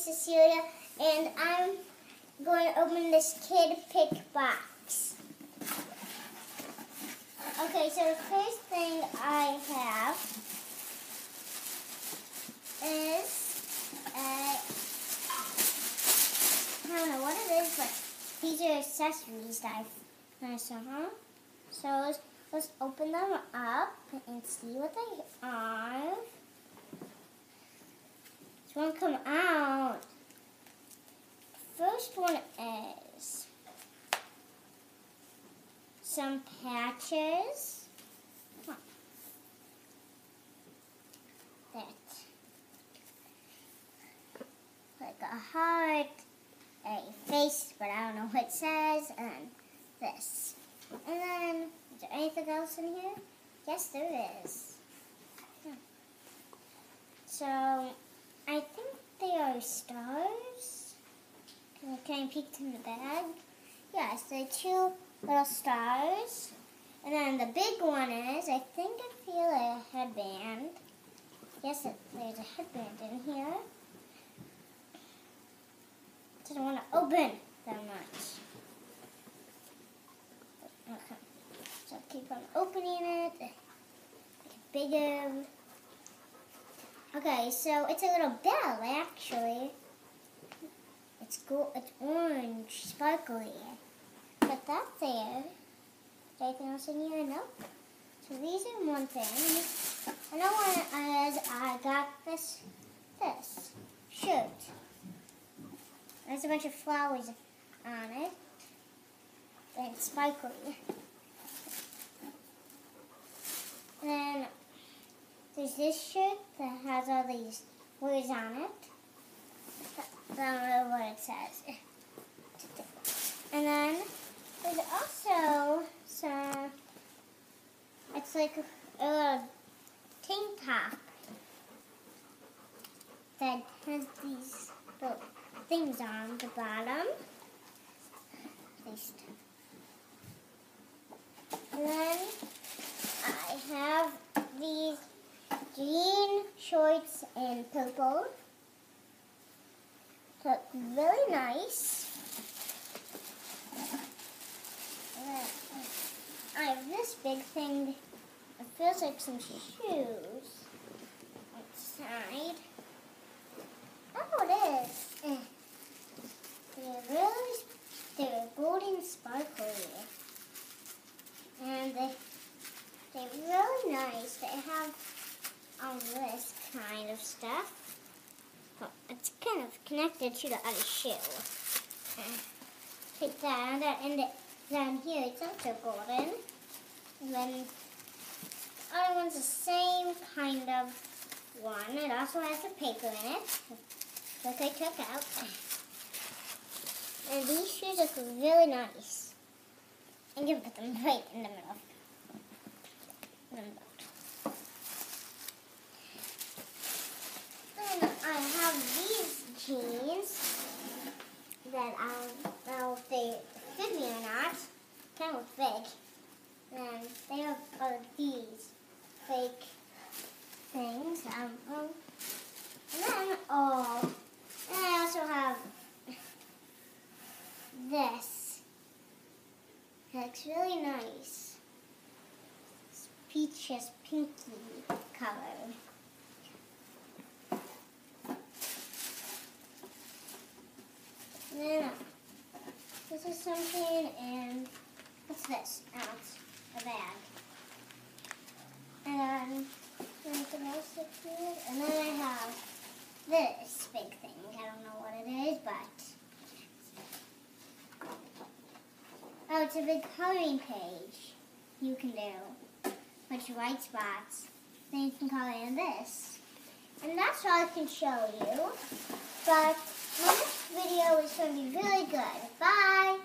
Cecilia, and I'm going to open this kid pick box. Okay, so the first thing I have is I don't know what it is, but these are accessories that I saw. So let's open them up and see what they are. This one come out. First one is some patches. That like a heart, a face, but I don't know what it says, and this. And then, is there anything else in here? Yes, there is. So, I think they are stars. Can I peek in the bag? Yes, they're two little stars. And then the big one is, I think I feel a headband. Yes, there's a headband in here. I don't want to open that much. Okay. So I'll keep on opening it. Make it bigger. Okay, so it's a little bell actually. It's orange, sparkly. Put that there. Is there anything else in here? No. So these are one thing. Another one is I got this shirt. There's a bunch of flowers on it. And it's sparkly. And then there's this shirt that has all these words on it. I don't know what it says. And then there's also some, it's like a little tank top that has these little things on the bottom. At least. And then I have these jean shorts in purple. So it's really nice. And then I have this big thing. It feels like some shoes outside. Oh, it is. They're golden sparkly. And they're really nice. They have all this kind of stuff. Well, it's kind of connected to the other shoe. Take that, and down here it's also golden. And then the other one's the same kind of one. It also has a paper in it. Look, I took out. And these shoes look really nice. I'm going to put them right in the middle. And I have these jeans that I don't know if they fit me or not. Kind of big. And they have these fake things. And then, and I also have this. It looks really nice. It's peaches pinky color. And then this is something, and what's this? Oh, it's a bag. And then anything else that's here? And then I have this big thing. I don't know what it is, but oh, it's a big coloring page you can do. Bunch of white spots. Then you can color in this. And that's all I can show you. But my next video is going to be really good. Bye!